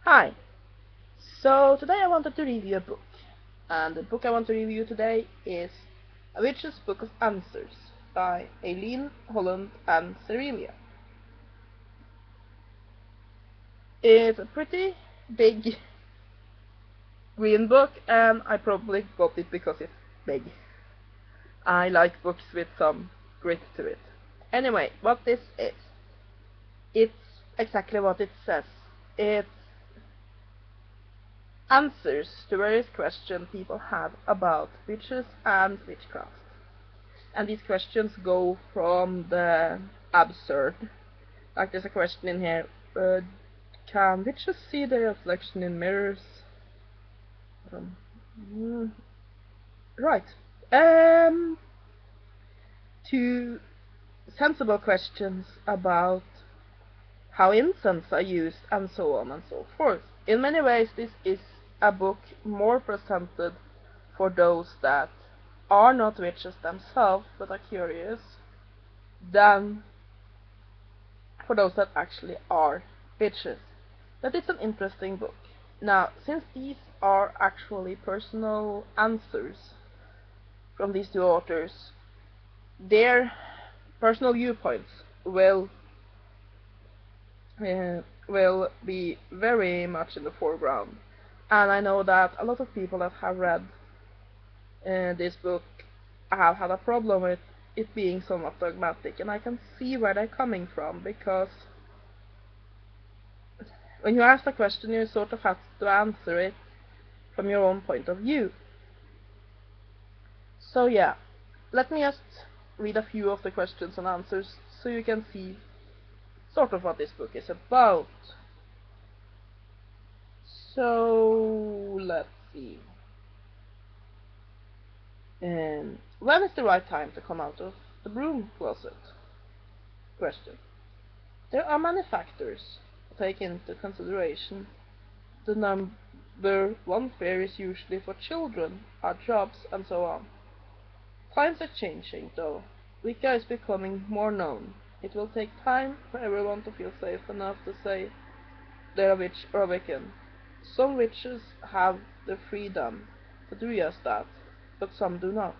Hi! So today I wanted to review a book, and the book I want to review today is A Witch's Book of Answers by Eileen Holland and Cerelia. It's a pretty big green book, and I probably got it because it's big. I like books with some grit to it. Anyway, what this is, it's exactly what it says. It's answers to various questions people have about witches and witchcraft. And these questions go from the absurd, like there's a question in here, can witches see their reflection in mirrors? Right. To sensible questions about how incense are used and so on and so forth. In many ways this is a book more presented for those that are not witches themselves but are curious than for those that actually are witches. But it's an interesting book. Now, since these are actually personal answers from these two authors, their personal viewpoints will be very much in the foreground. And I know that a lot of people that have read this book have had a problem with it being somewhat dogmatic, and I can see where they're coming from, because when you ask a question you sort of have to answer it from your own point of view. So yeah, let me just read a few of the questions and answers so you can see sort of what this book is about. So let's see. When is the right time to come out of the broom closet? Question. There are many factors to take into consideration. The number one fear is usually for children, our jobs, and so on. Times are changing, though. Wicca is becoming more known. It will take time for everyone to feel safe enough to say they're a witch or a Wiccan. Some witches have the freedom to do just that, but some do not.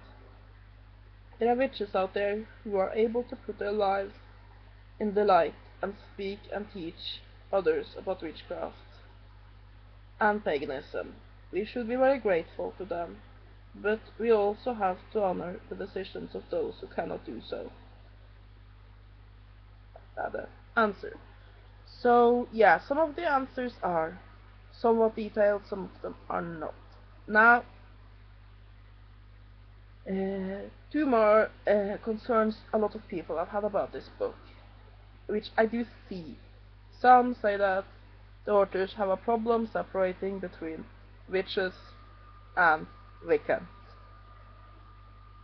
There are witches out there who are able to put their lives in the light and speak and teach others about witchcraft and paganism. We should be very grateful to them, but we also have to honor the decisions of those who cannot do so. The answer. So yeah, some of the answers are somewhat detailed, some of them are not. Now, two more concerns a lot of people have had about this book, which I do see. Some say that the authors have a problem separating between witches and Wiccans.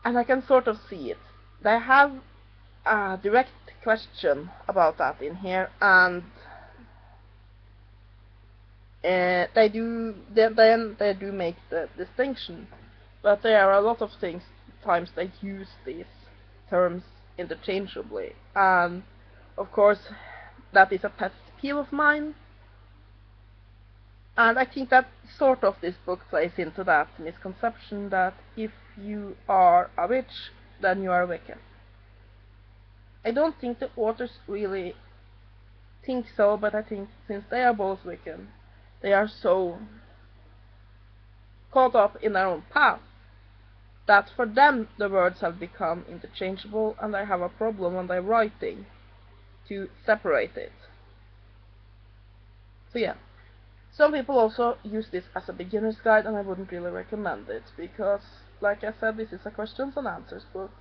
And I can sort of see it. They have a direct question about that in here, and they do make the distinction, but there are a lot of times they use these terms interchangeably, and of course that is a pet peeve of mine, and I think that sort of this book plays into that misconception that if you are a witch, then you are a Wiccan. I don't think the authors really think so, but I think since they are both Wiccan, they are so caught up in their own path that for them the words have become interchangeable, and they have a problem when they're writing to separate it. So yeah. Some people also use this as a beginner's guide, and I wouldn't really recommend it, because, like I said, this is a questions and answers book,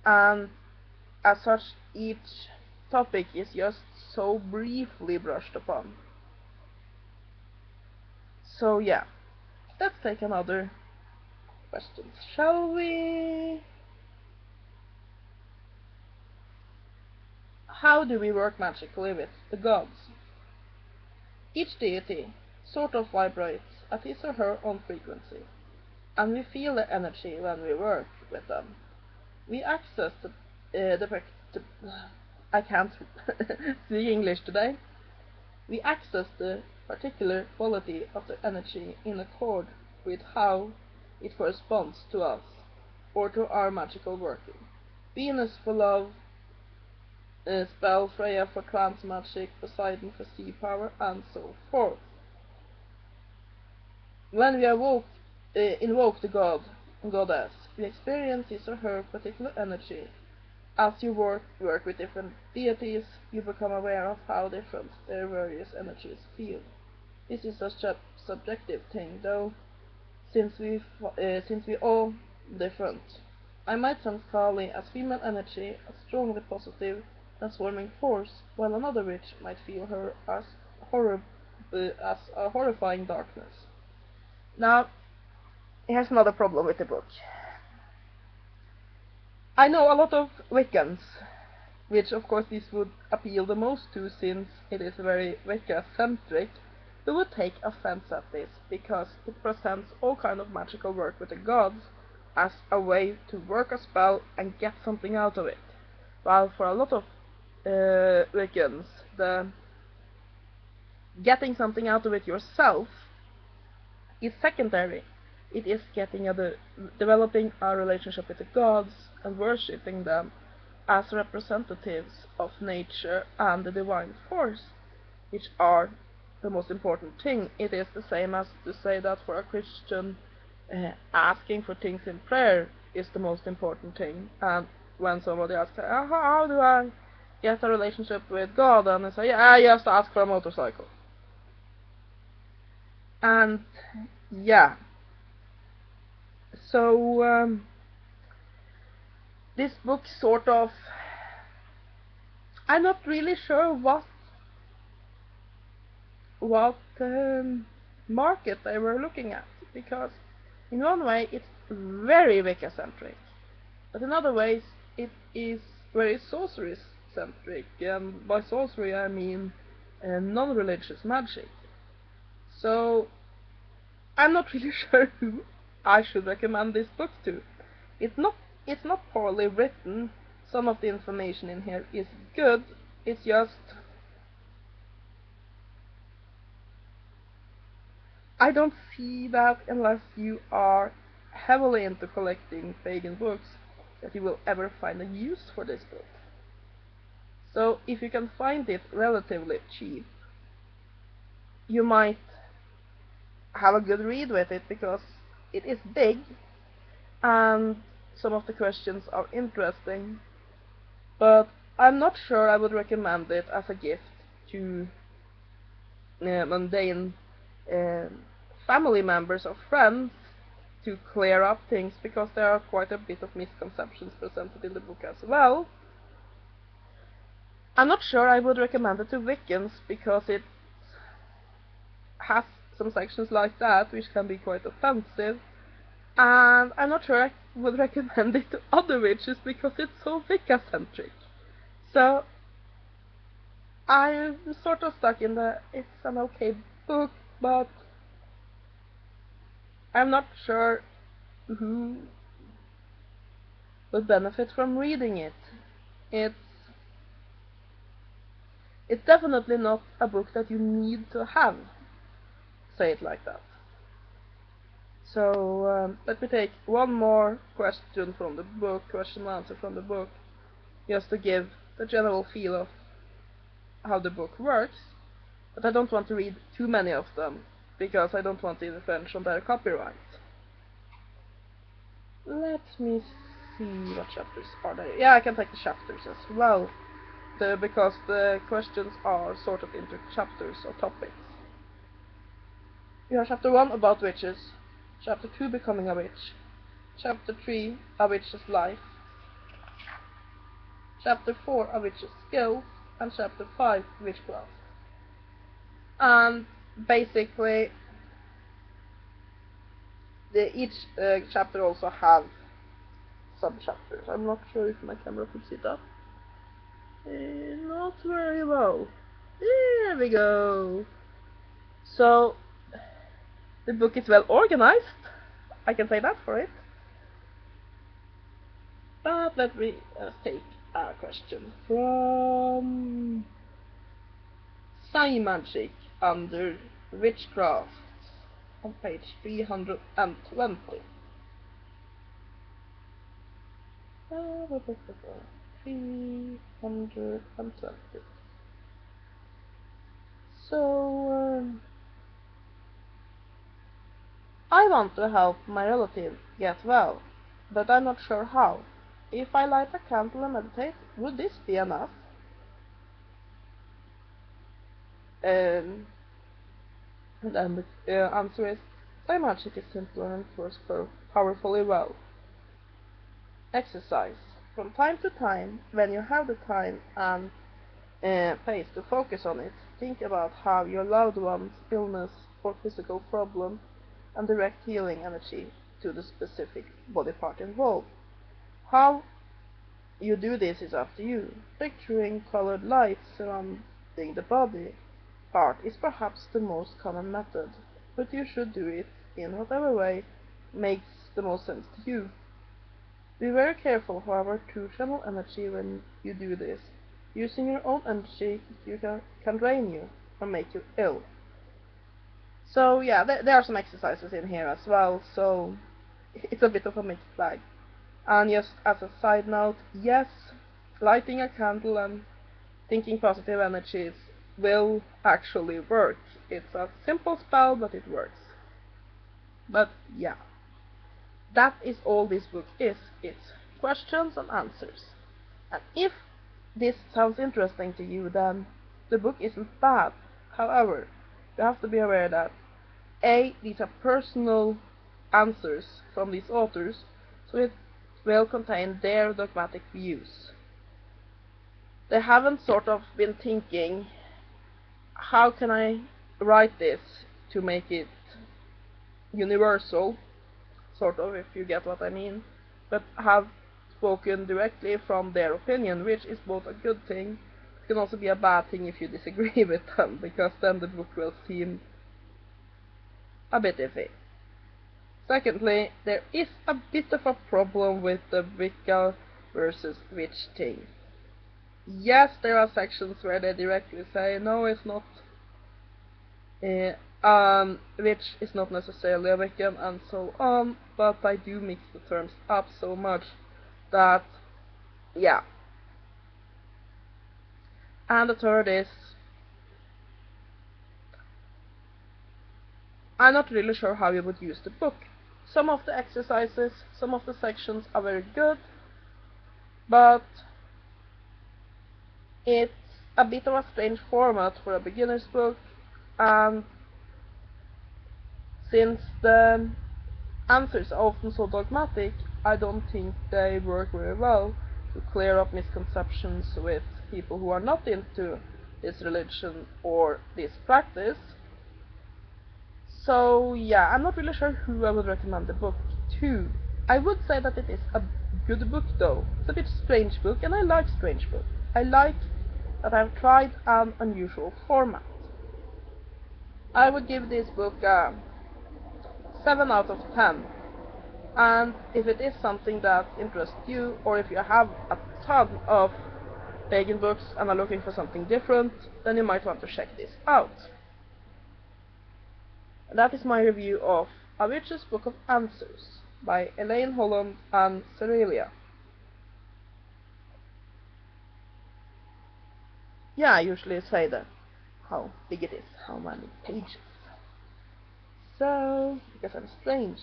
and as such, each topic is just so briefly brushed upon. So yeah, let's take another question, shall we? How do we work magically with the gods? Each deity sort of vibrates at his or her own frequency, and we feel the energy when we work with them. We access I can't speak English today. We access the particular quality of the energy in accord with how it corresponds to us or to our magical working. Venus for love, spell, Freya for trance magic, Poseidon for sea power, and so forth. When we invoke the god and goddess, we experience his or her particular energy. As you work with different deities, you become aware of how different their various energies feel. This is a subjective thing, though, since we all different. I might sense Kali as female energy, a strongly positive, transforming force, while another witch might feel her as a horrifying darkness. Now, here's another problem with the book. I know a lot of Wiccans, which of course this would appeal the most to since it is very Wicca-centric, who would take offense at this because it presents all kind of magical work with the gods as a way to work a spell and get something out of it. While for a lot of Wiccans, the getting something out of it yourself is secondary. It is developing a relationship with the gods and worshipping them as representatives of nature and the divine force, which are the most important thing. It is the same as to say that for a Christian, asking for things in prayer is the most important thing. And when somebody asks, how do I get a relationship with God? And they say, yeah, you have to ask for a motorcycle. And yeah. So this book sort of, I'm not really sure what market they were looking at, because in one way it's very Wicca-centric, but in other ways it is very sorcery-centric, and by sorcery I mean non-religious magic. So I'm not really sure who I should recommend this book to. It's not poorly written. Some of the information in here is good. It's just I don't see that unless you are heavily into collecting pagan books that you will ever find a use for this book. So if you can find it relatively cheap, you might have a good read with it, because it is big and some of the questions are interesting, but I'm not sure I would recommend it as a gift to mundane family members or friends to clear up things, because there are quite a bit of misconceptions presented in the book as well. I'm not sure I would recommend it to Wiccans, because it has some sections like that which can be quite offensive, and I'm not sure I would recommend it to other witches because it's so Wicca-centric. So I'm sort of stuck in it's an okay book, but I'm not sure who would benefit from reading it. It's definitely not a book that you need to have, say it like that. So let me take one more question from the book, question and answer from the book, just to give the general feel of how the book works. But I don't want to read too many of them, because I don't want to infringe on their copyright. Let me see what chapters are there. Yeah, I can take the chapters as well, because the questions are sorted into chapters or topics. You have chapter 1 about witches, chapter 2 becoming a witch, chapter 3 a witch's life, chapter 4 a witch's skills, and chapter 5 witchcraft. And basically each chapter also have sub-chapters. I'm not sure if my camera could see that. Not very well. There we go. So the book is well organized, I can say that for it. But let me take a question from Magic under Witchcraft on page 320. 320. So, I want to help my relative get well, but I'm not sure how. If I light a candle and meditate, would this be enough? And then the answer is, my magic is simple and works powerfully well. Exercise. From time to time, when you have the time and space to focus on it, think about how your loved one's illness or physical problem and direct healing energy to the specific body part involved. How you do this is up to you. Picturing colored lights surrounding the body part is perhaps the most common method, but you should do it in whatever way makes the most sense to you. Be very careful, however, to channel energy when you do this. Using your own energy can drain you or make you ill. So yeah, there are some exercises in here as well, so it's a bit of a mixed bag. And just as a side note, yes, lighting a candle and thinking positive energies will actually work. It's a simple spell, but it works. But yeah, that is all this book is. It's questions and answers. And if this sounds interesting to you, then the book isn't bad. However, you have to be aware that A, these are personal answers from these authors, so it will contain their dogmatic views. They haven't sort of been thinking, how can I write this to make it universal, sort of, if you get what I mean, but have spoken directly from their opinion, which is both a good thing. It can also be a bad thing if you disagree with them, because then the book will seem a bit iffy. Secondly, there is a bit of a problem with the Wicca versus witch thing. Yes, there are sections where they directly say, no, it's not, witch is not necessarily a Wiccan, and so on, but I do mix the terms up so much that, yeah. And the third is, I'm not really sure how you would use the book. Some of the exercises, some of the sections are very good, but it's a bit of a strange format for a beginner's book, and since the answers are often so dogmatic, I don't think they work very well to clear up misconceptions with people who are not into this religion or this practice. So yeah, I'm not really sure who I would recommend the book to. I would say that it is a good book though. It's a bit strange book, and I like strange books. I like that I've tried an unusual format. I would give this book a 7 out of 10. And if it is something that interests you, or if you have a ton of pagan books and are looking for something different, then you might want to check this out. And that is my review of A Witch's Book of Answers by Eileen Holland and Cerelia. Yeah, I usually say that how big it is, how many pages. So, because I'm strange,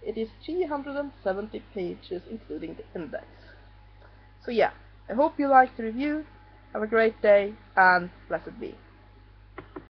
it is 370 pages including the index. So yeah, I hope you liked the review. Have a great day, and blessed be.